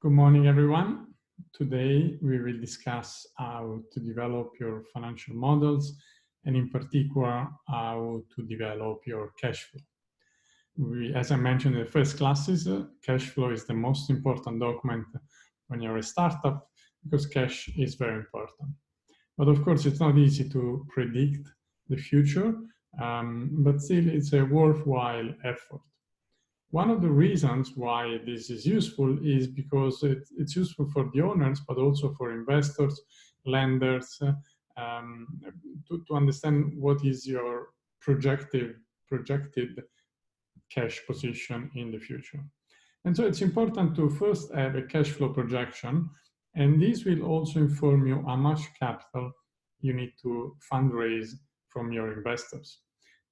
Good morning, everyone. Today, we will discuss how to develop your financial models and in particular, how to develop your cash flow. As I mentioned in the first classes, cash flow is the most important document when you're a startup because cash is very important. But of course, it's not easy to predict the future, but still it's a worthwhile effort. One of the reasons why this is useful is because it's useful for the owners, but also for investors, lenders, to understand what is your projected cash position in the future. And so it's important to first have a cash flow projection, and this will also inform you how much capital you need to fundraise from your investors.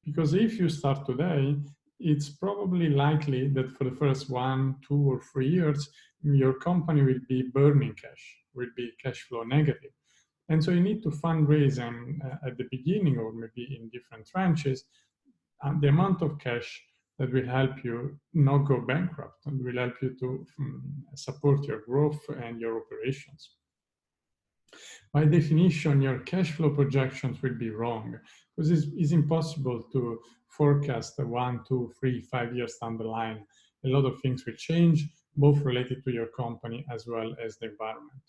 Because if you start today, it's probably likely that for the first 1, 2, or 3 years, your company will be burning cash, will be cash flow negative. And so you need to fundraise at the beginning or maybe in different tranches, the amount of cash that will help you not go bankrupt and will help you to support your growth and your operations. By definition, your cash flow projections will be wrong because it's impossible to forecast 1, 2, 3, 5 years down the line. A lot of things will change, both related to your company as well as the environment.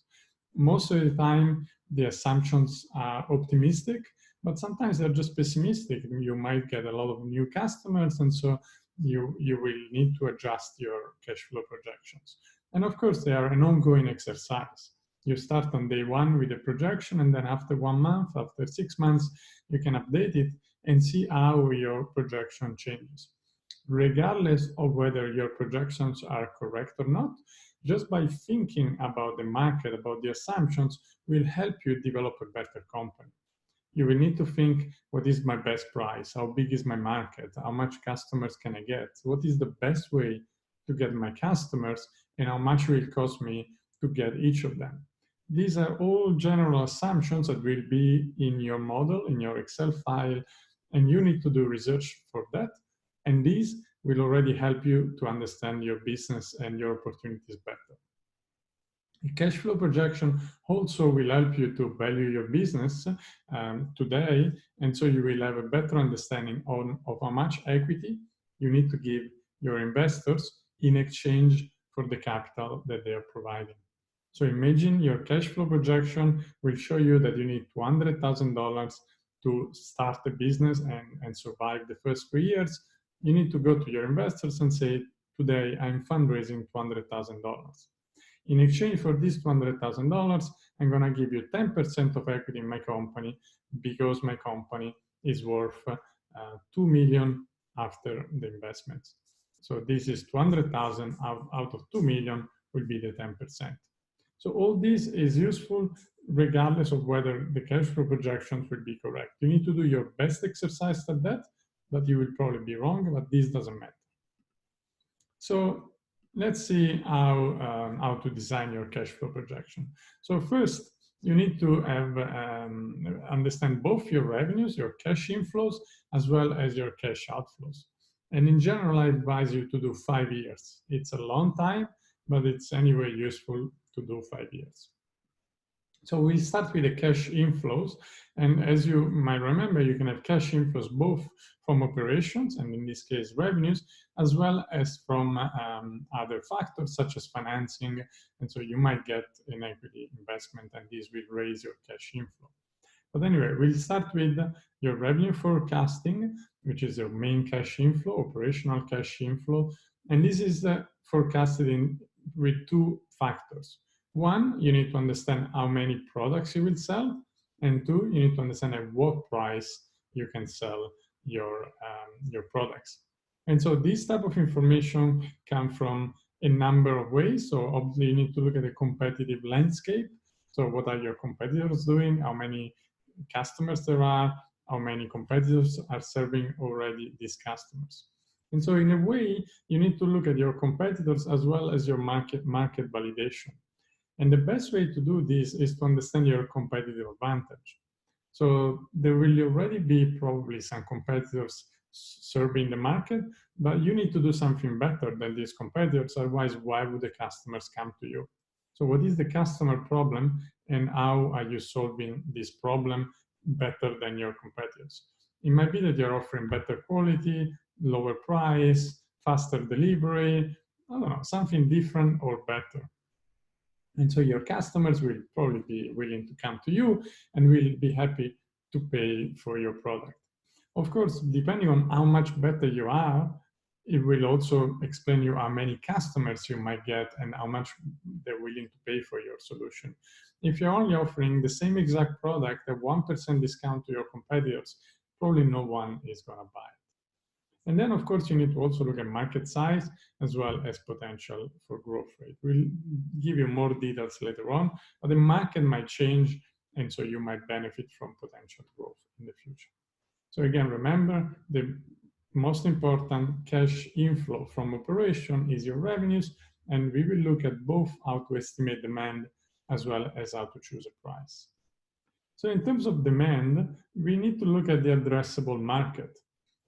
Most of the time, the assumptions are optimistic, but sometimes they're just pessimistic. You might get a lot of new customers, and so you will need to adjust your cash flow projections. And of course, they are an ongoing exercise. You start on day 1 with a projection, and then after 1 month, after 6 months, you can update it and see how your projection changes. Regardless of whether your projections are correct or not, just by thinking about the market, about the assumptions, will help you develop a better company. You will need to think, what is my best price? How big is my market? How much customers can I get? What is the best way to get my customers? And how much will it cost me to get each of them? These are all general assumptions that will be in your model, in your Excel file, and you need to do research for that. And these will already help you to understand your business and your opportunities better. A cash flow projection also will help you to value your business today, and so you will have a better understanding of how much equity you need to give your investors in exchange for the capital that they are providing. So imagine your cash flow projection will show you that you need $200,000 to start a business and survive the first 3 years. You need to go to your investors and say, today I'm fundraising $200,000. In exchange for this $200,000, I'm going to give you 10% of equity in my company because my company is worth $2 million after the investments. So this is 200,000 out of 2 million will be the 10%. So all this is useful regardless of whether the cash flow projections will be correct. You need to do your best exercise at that, but you will probably be wrong, but this doesn't matter. So let's see how to design your cash flow projection. So first, you need to have understand both your revenues, your cash inflows, as well as your cash outflows. And in general, I advise you to do 5 years. It's a long time, but it's anyway useful to do 5 years. So we start with the cash inflows. And as you might remember, you can have cash inflows both from operations, and in this case, revenues, as well as from other factors such as financing. And so you might get an equity investment, and this will raise your cash inflow. But anyway, we'll start with your revenue forecasting, which is your main cash inflow, operational cash inflow. And this is forecasted with 2 factors. 1, you need to understand how many products you will sell. And 2, you need to understand at what price you can sell your products. And so this type of information comes from a number of ways. So obviously you need to look at the competitive landscape. So what are your competitors doing? How many customers there are? How many competitors are serving already these customers? And so in a way, you need to look at your competitors as well as your market validation. And the best way to do this is to understand your competitive advantage. So there will already be probably some competitors serving the market, but you need to do something better than these competitors. Otherwise, why would the customers come to you? So what is the customer problem, and how are you solving this problem better than your competitors? It might be that you're offering better quality, lower price, faster delivery, I don't know, something different or better. And so your customers will probably be willing to come to you and will be happy to pay for your product. Of course, depending on how much better you are, it will also explain you how many customers you might get and how much they're willing to pay for your solution. If you're only offering the same exact product at 1% discount to your competitors, probably no one is going to buy it. And then, of course, you need to also look at market size as well as potential for growth rate. We'll give you more details later on, but the market might change, and so you might benefit from potential growth in the future. So again, remember, the most important cash inflow from operation is your revenues, and we will look at both how to estimate demand as well as how to choose a price. So in terms of demand, we need to look at the addressable market,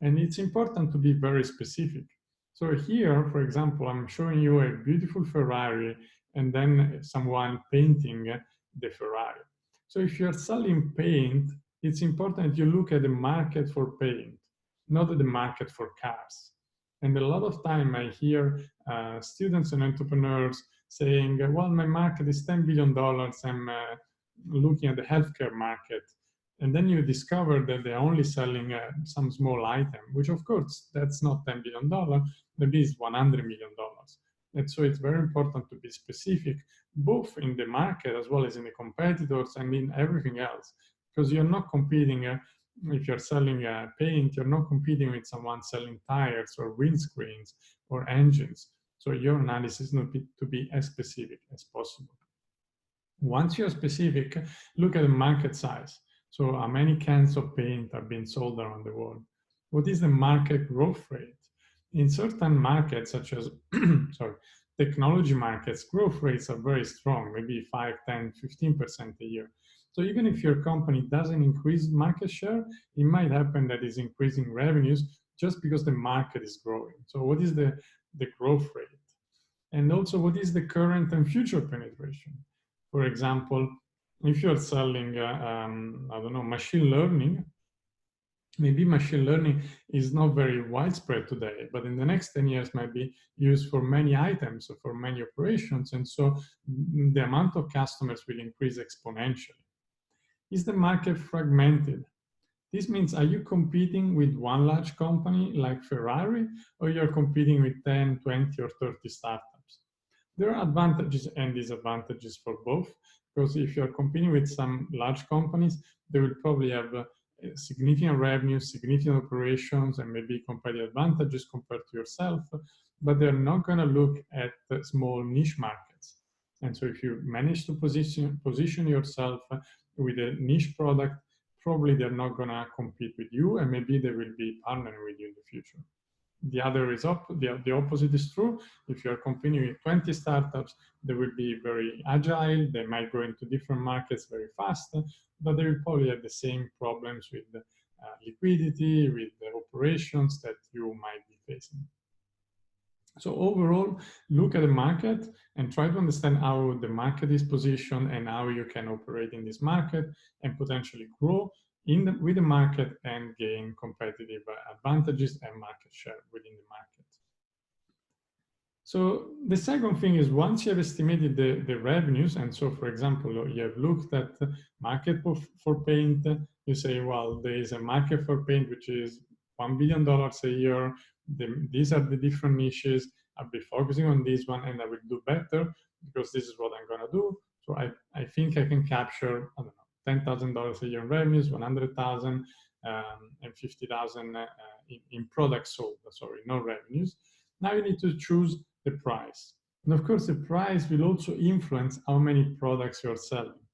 and it's important to be very specific. So here, for example, I'm showing you a beautiful Ferrari and then someone painting the Ferrari. So if you're selling paint, it's important that you look at the market for paint, not at the market for cars. And a lot of time I hear students and entrepreneurs saying, well, my market is $10 billion, I'm looking at the healthcare market. And then you discover that they're only selling some small item, which of course, that's not $10 billion, maybe it's $100 million. And so it's very important to be specific, both in the market as well as in the competitors and in everything else. Because you're not competing, if you're selling paint, you're not competing with someone selling tires or windscreens or engines. So your analysis needs to be as specific as possible. Once you're specific, look at the market size. So how many cans of paint are being sold around the world? What is the market growth rate? In certain markets, such as technology markets, growth rates are very strong, maybe 5, 10, 15% a year. So even if your company doesn't increase market share, it might happen that it's increasing revenues just because the market is growing. So what is the growth rate? And also, what is the current and future penetration? For example, if you're selling, I don't know, machine learning, maybe machine learning is not very widespread today, but in the next 10 years might be used for many items, or for many operations. And so the amount of customers will increase exponentially. Is the market fragmented? This means, are you competing with one large company like Ferrari, or you're competing with 10, 20, or 30 startups? There are advantages and disadvantages for both, because if you're competing with some large companies, they will probably have significant revenue, significant operations, and maybe competitive advantages compared to yourself, but they're not going to look at the small niche markets. And so if you manage to position yourself with a niche product, probably they're not going to compete with you, and maybe they will be partnering with you in the future. The other is the opposite is true. If you're competing with 20 startups, they will be very agile. They might go into different markets very fast, but they will probably have the same problems with liquidity, with the operations that you might be facing. So overall, look at the market and try to understand how the market is positioned and how you can operate in this market and potentially grow with the market and gain competitive advantages and market share within the market. So the second thing is, once you have estimated the revenues, and so for example, you have looked at market for paint, you say, well, there is a market for paint which is $1 billion a year. These are the different niches. I'll be focusing on this one and I will do better because this is what I'm going to do. So I think I can capture, I don't know, $10,000 a year in revenues, 100,000 and 50,000 in products sold, sorry, no revenues. Now you need to choose the price. And of course, the price will also influence how many products you're selling.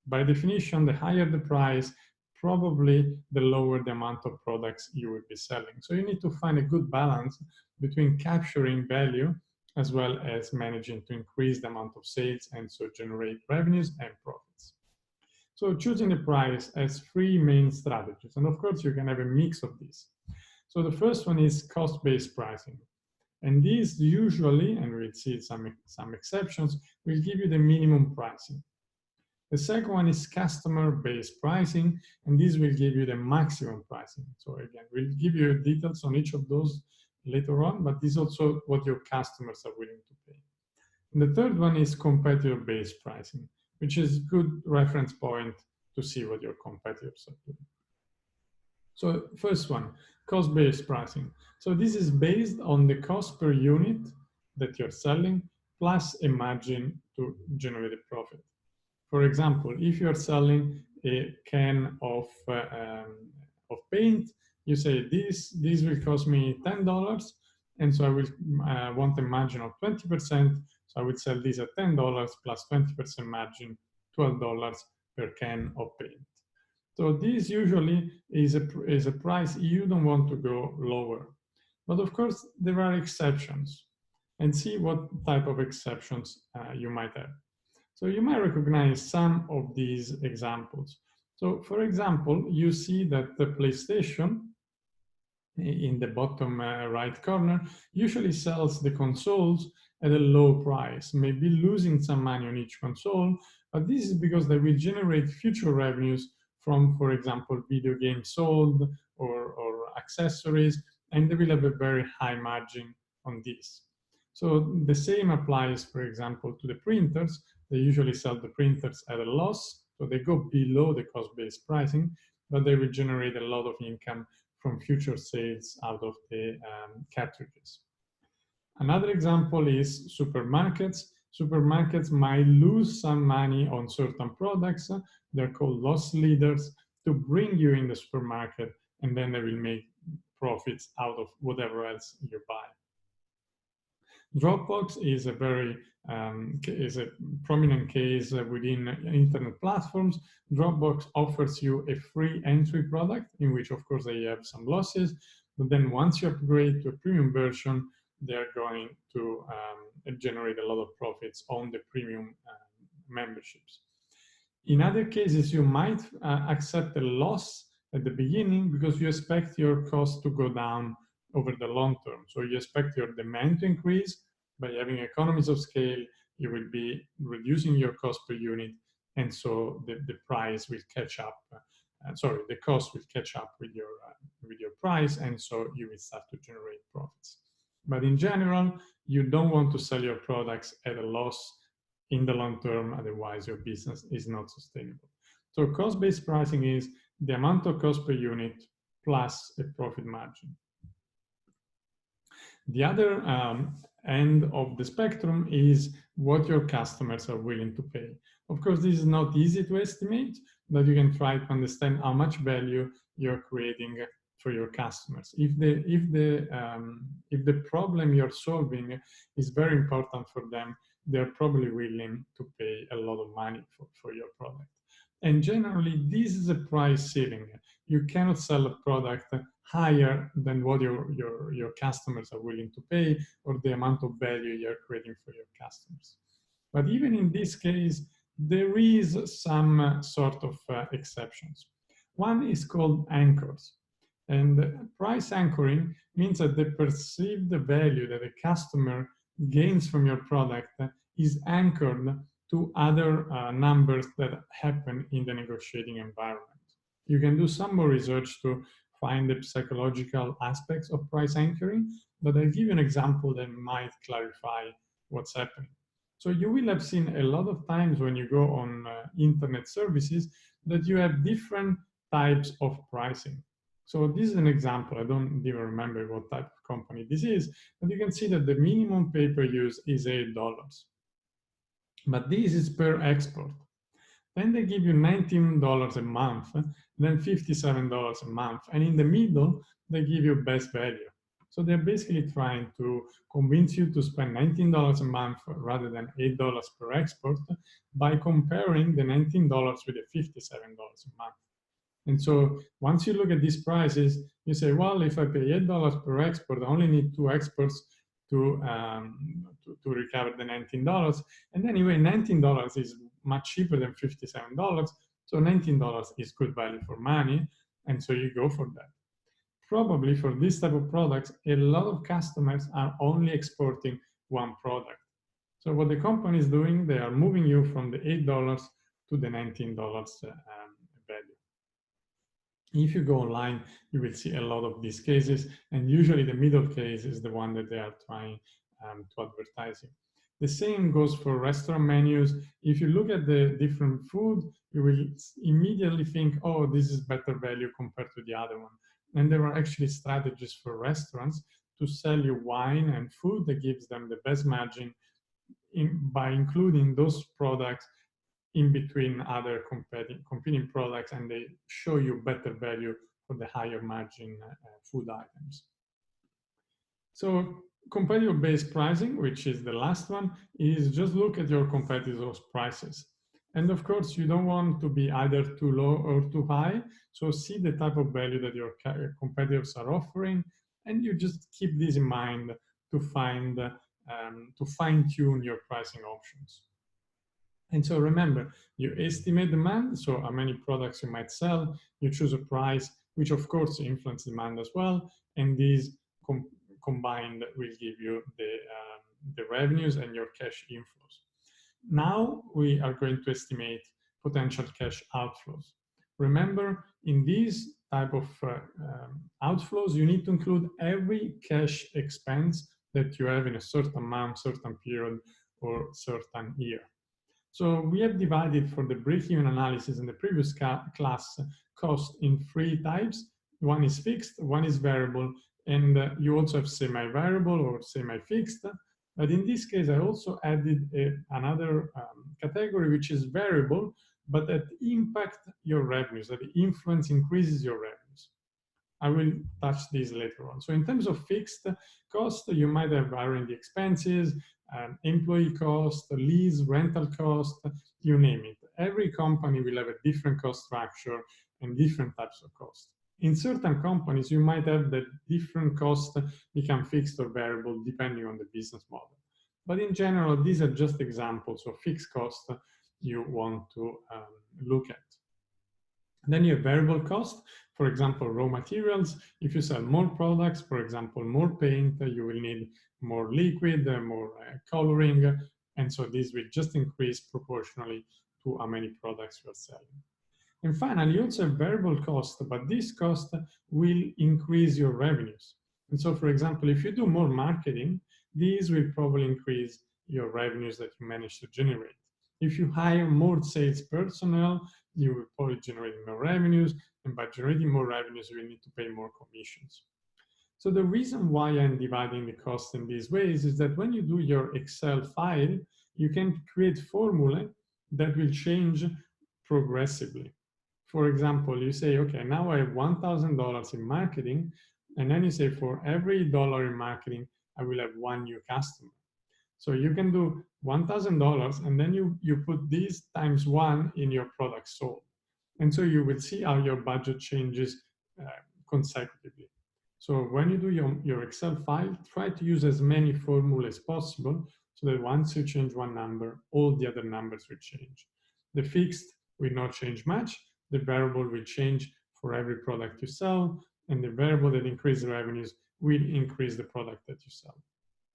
By definition, the higher the price, probably the lower the amount of products you will be selling. So you need to find a good balance between capturing value as well as managing to increase the amount of sales and so generate revenues and profits. So choosing the price has three main strategies. And of course, you can have a mix of these. So the first one is cost-based pricing. And these usually, and we'll see some exceptions, will give you the minimum pricing. The second one is customer-based pricing, and this will give you the maximum pricing. So again, we'll give you details on each of those later on, but this is also what your customers are willing to pay. And the third one is competitor-based pricing, which is a good reference point to see what your competitors are doing. So first one, cost-based pricing. So this is based on the cost per unit that you're selling plus a margin to generate a profit. For example, if you're selling a can of paint, you say this will cost me $10, and so I will want a margin of 20%. So I would sell this at $10 plus 20% margin, $12 per can of paint. So this usually is a price you don't want to go lower. But of course, there are exceptions, and see what type of exceptions you might have. So you might recognize some of these examples. So for example, you see that the PlayStation in the bottom right corner usually sells the consoles at a low price, maybe losing some money on each console, but this is because they will generate future revenues from, for example, video games sold or accessories, and they will have a very high margin on this. So the same applies, for example, to the printers. They usually sell the printers at a loss, so they go below the cost-based pricing, but they will generate a lot of income from future sales out of the cartridges. Another example is supermarkets. Supermarkets might lose some money on certain products. They're called loss leaders to bring you in the supermarket, and then they will make profits out of whatever else you buy. Dropbox is a prominent case within internet platforms. Dropbox offers you a free entry product in which, of course, they have some losses, but then once you upgrade to a premium version, they're going to generate a lot of profits on the premium memberships. In other cases, you might accept a loss at the beginning because you expect your cost to go down over the long term. So you expect your demand to increase. By having economies of scale, you will be reducing your cost per unit, and so the price will catch up. The cost will catch up with your price, and so you will start to generate profits. But in general, you don't want to sell your products at a loss in the long term, otherwise your business is not sustainable. So cost-based pricing is the amount of cost per unit plus a profit margin. The other end of the spectrum is what your customers are willing to pay. Of course, this is not easy to estimate, but you can try to understand how much value you're creating for your customers. If the problem you're solving is very important for them, they're probably willing to pay a lot of money for your product. And generally, this is a price ceiling. You cannot sell a product higher than what your customers are willing to pay or the amount of value you're creating for your customers. But even in this case, there is some sort of exceptions. One is called anchors. And price anchoring means that the perceived value that a customer gains from your product is anchored to other numbers that happen in the negotiating environment. You can do some more research to find the psychological aspects of price anchoring, but I'll give you an example that might clarify what's happening. So you will have seen a lot of times when you go on internet services that you have different types of pricing. So this is an example. I don't even remember what type of company this is, but you can see that the minimum pay per use is $8. But this is per export. Then they give you $19 a month, then $57 a month, and in the middle, they give you best value. So they're basically trying to convince you to spend $19 a month rather than $8 per export by comparing the $19 with the $57 a month. And so once you look at these prices, you say, well, if I pay $8 per export, I only need 2 exports to recover the $19. And anyway, $19 is much cheaper than $57. So $19 is good value for money. And so you go for that. probably for this type of products, a lot of customers are only exporting one product. So what the company is doing, they are moving you from the $8 to the $19 value. If you go online, you will see a lot of these cases, and usually the middle case is the one that they are trying to advertise. The same goes for restaurant menus. If you look at the different food, you will immediately think, oh, this is better value compared to the other one. And there are actually strategies for restaurants to sell you wine and food that gives them the best margin by including those products in between other competing products, and they show you better value for the higher margin food items. So competitor-based pricing, which is the last one, is just look at your competitors' prices. And of course, you don't want to be either too low or too high. So see the type of value that your competitors are offering, and you just keep this in mind to fine-tune your pricing options. And so remember, you estimate demand, so how many products you might sell, you choose a price, which of course influences demand as well, and these combined will give you the revenues and your cash inflows. Now we are going to estimate potential cash outflows. Remember, in these type of outflows, you need to include every cash expense that you have in a certain amount, certain period, or certain year. So we have divided for the break-even analysis in the previous class cost in 3 types. One is fixed, one is variable, and you also have semi-variable or semi-fixed. But in this case, I also added another category, which is variable, but that impact your revenues, that influence increases your revenues. I will touch this later on. So in terms of fixed cost, you might have R&D expenses, employee cost, lease, rental cost, you name it. Every company will have a different cost structure and different types of cost. In certain companies, you might have that different costs become fixed or variable depending on the business model. But in general, these are just examples of fixed costs you want to look at. And then you have variable cost, for example, raw materials. If you sell more products, for example, more paint, you will need more liquid, more coloring, and so this will just increase proportionally to how many products you're selling. And finally, you also have variable cost, but this cost will increase your revenues. And so, for example, if you do more marketing, these will probably increase your revenues that you manage to generate. If you hire more sales personnel, you will probably generate more revenues, and by generating more revenues, you will need to pay more commissions. So the reason why I'm dividing the cost in these ways is that when you do your Excel file, you can create formulae that will change progressively. For example, you say, okay, now I have $1,000 in marketing, and then you say for every dollar in marketing, I will have 1 new customer. So you can do $1,000, and then you put these times 1 in your product sold. And so you will see how your budget changes consecutively. So when you do your Excel file, try to use as many formulas as possible so that once you change one number, all the other numbers will change. The fixed will not change much. The variable will change for every product you sell, and the variable that increases revenues will increase the product that you sell.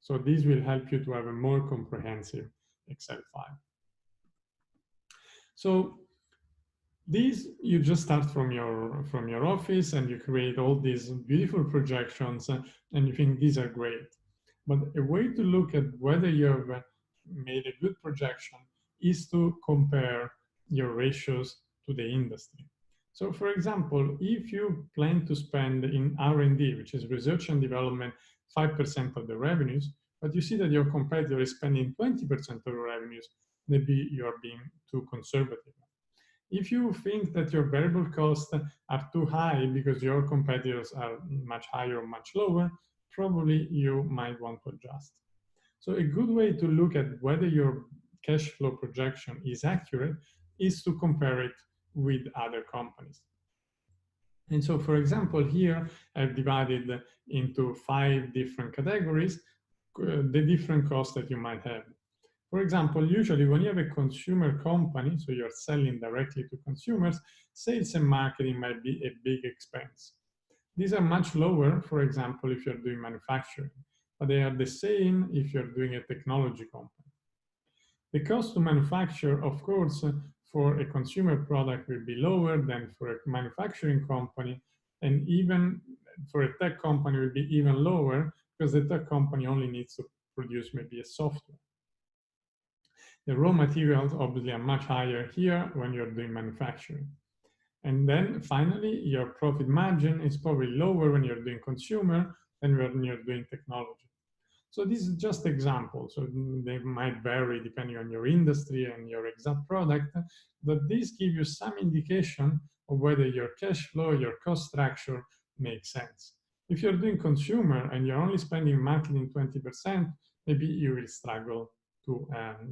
So this will help you to have a more comprehensive Excel file. So these, you just start from your office and you create all these beautiful projections and you think these are great. But a way to look at whether you have made a good projection is to compare your ratios to the industry. So for example, if you plan to spend in R&D, which is research and development, 5% of the revenues, but you see that your competitor is spending 20% of the revenues, maybe you're being too conservative. If you think that your variable costs are too high because your competitors are much higher or much lower, probably you might want to adjust. So a good way to look at whether your cash flow projection is accurate is to compare it with other companies. And so, for example, here I've divided into 5 different categories the different costs that you might have. For example, usually when you have a consumer company, so you're selling directly to consumers, sales and marketing might be a big expense. These are much lower, for example, if you're doing manufacturing, but they are the same if you're doing a technology company. The cost to manufacture, of course, for a consumer product will be lower than for a manufacturing company, and even for a tech company will be even lower because the tech company only needs to produce maybe a software. The raw materials obviously are much higher here when you're doing manufacturing. And then finally, your profit margin is probably lower when you're doing consumer than when you're doing technology. So this is just examples. So they might vary depending on your industry and your exact product, but these give you some indication of whether your cash flow, your cost structure makes sense. If you're doing consumer and you're only spending marketing 20%, maybe you will struggle to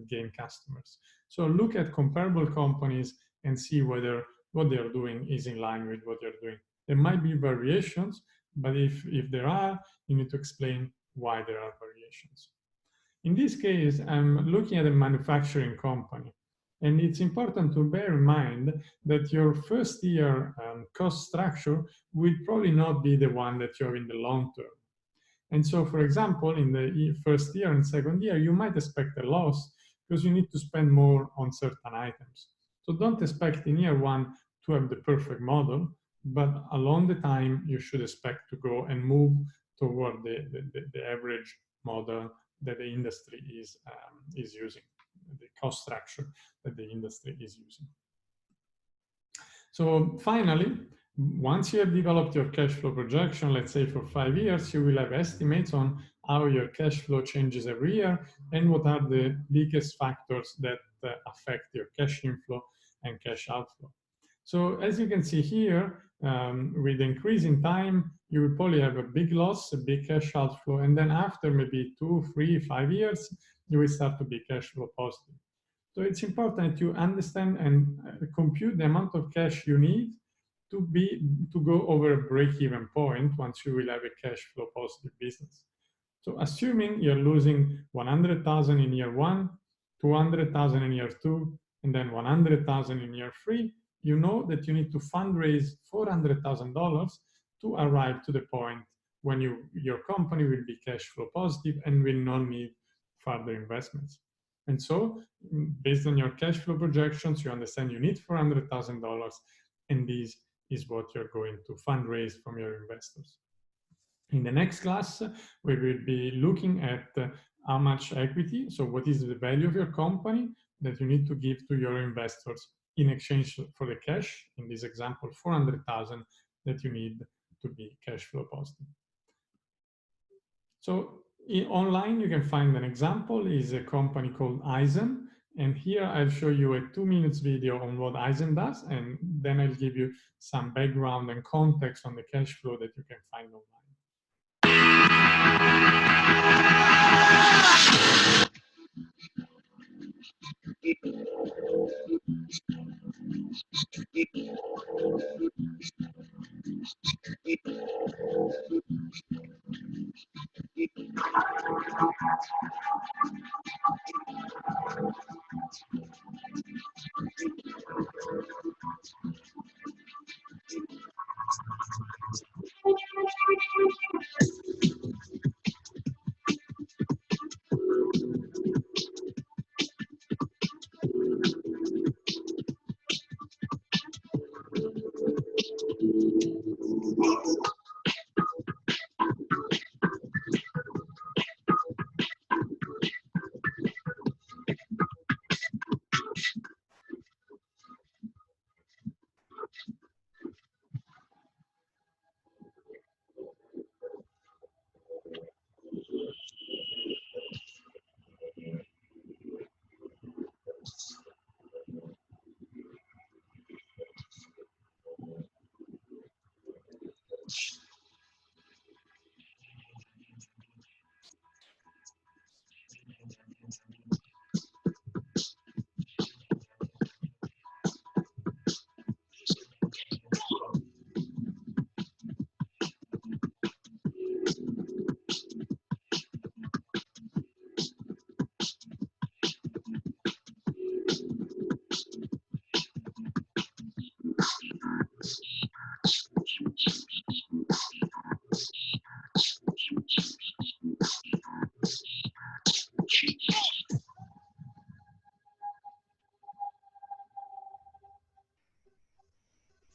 gain customers. So look at comparable companies and see whether what they're doing is in line with what you're doing. There might be variations, but if there are, you need to explain why there are variations. In this case, I'm looking at a manufacturing company, and it's important to bear in mind that your first year cost structure will probably not be the one that you have in the long term. And so, for example, in the first year and second year, you might expect a loss because you need to spend more on certain items. So don't expect in year one to have the perfect model, but along the time, you should expect to go and move toward the average model that the industry is using, the cost structure that the industry is using. So finally, once you have developed your cash flow projection, let's say for 5 years, you will have estimates on how your cash flow changes every year and what are the biggest factors that affect your cash inflow and cash outflow. So as you can see here, with increasing time, you will probably have a big loss, a big cash outflow, and then after maybe 2, 3, 5 years, you will start to be cash flow positive. So it's important to understand and compute the amount of cash you need to go over a break-even point once you will have a cash flow positive business. So assuming you're losing 100,000 in year 1, 200,000 in year 2, and then 100,000 in year 3, you know that you need to fundraise $400,000 to arrive to the point when your company will be cash flow positive and will not need further investments. And so, based on your cash flow projections, you understand you need $400,000, and this is what you're going to fundraise from your investors. In the next class, we will be looking at how much equity, so what is the value of your company that you need to give to your investors in exchange for the cash, in this example, 400,000 that you need to be cash flow positive. So online, you can find an example, is a company called i-sen. And here I'll show you a 2-minute video on what i-sen does, and then I'll give you some background and context on the cash flow that you can find online.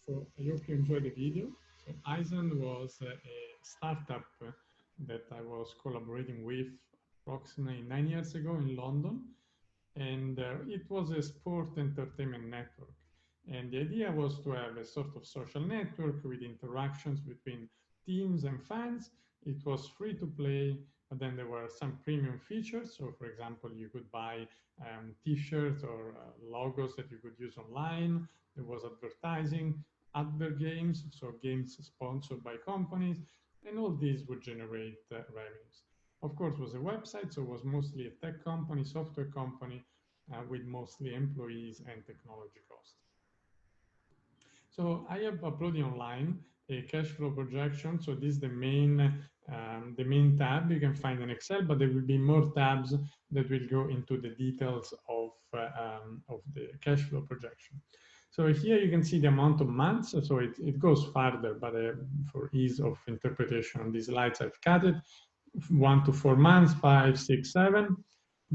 So I hope you enjoyed the video. So i-sen was a startup that I was collaborating with approximately 9 years ago in London. And it was a sport entertainment network. And the idea was to have a sort of social network with interactions between teams and fans. It was free to play, but then there were some premium features. So, for example, you could buy t-shirts or logos that you could use online. There was advertising, advert games, so games sponsored by companies, and all these would generate revenues. Of course, it was a website, so it was mostly a tech company, software company, with mostly employees and technology costs. So I have uploaded online a cash flow projection. So this is the main tab you can find in Excel, but there will be more tabs that will go into the details of the cash flow projection. So here you can see the amount of months. So it goes farther, but for ease of interpretation on these slides, I've cut it 1 to 4 months, 5, 6, 7,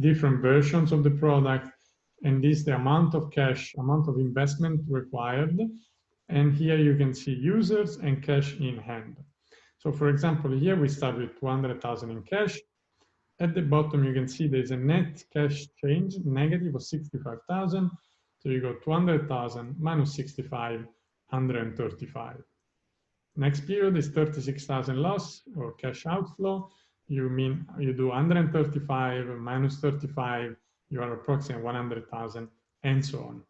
different versions of the product, and this is the amount of cash, amount of investment required. And here you can see users and cash in hand. So for example, here we start with 200,000 in cash. At the bottom, you can see there's a net cash change, negative of 65,000. So you go 200,000 minus 65, 135. Next period is 36,000 loss or cash outflow. You do 135 minus 35, you are approximately 100,000, and so on.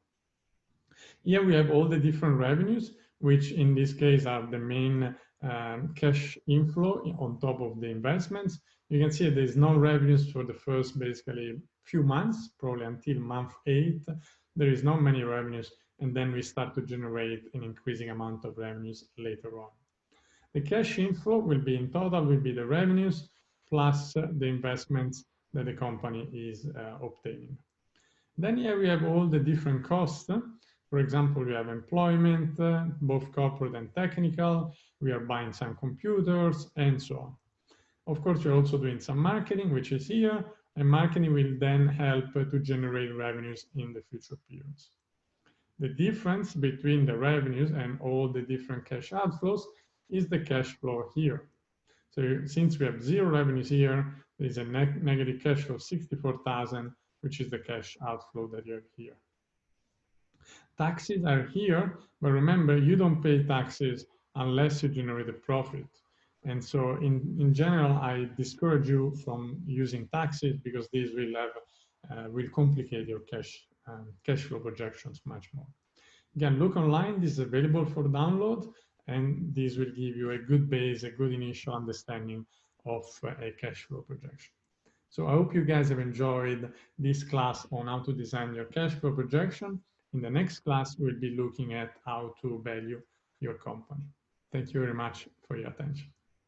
Here we have all the different revenues, which in this case are the main cash inflow on top of the investments. You can see there's no revenues for the first basically few months, probably until month 8. There is not many revenues, and then we start to generate an increasing amount of revenues later on. The cash inflow will be in total will be the revenues plus the investments that the company is obtaining. Then here we have all the different costs. For example, we have employment, both corporate and technical. We are buying some computers and so on. Of course, we're also doing some marketing, which is here, and marketing will then help to generate revenues in the future periods. The difference between the revenues and all the different cash outflows is the cash flow here. So since we have 0 revenues here, there is a negative cash flow of 64,000, which is the cash outflow that you have here. Taxes are here, but remember, you don't pay taxes unless you generate a profit. And so in general, I discourage you from using taxes because these will complicate your cash flow projections much more. Again, look online, this is available for download, and this will give you a good base, a good initial understanding of a cash flow projection. So I hope you guys have enjoyed this class on how to design your cash flow projection. In the next class, we'll be looking at how to value your company. Thank you very much for your attention.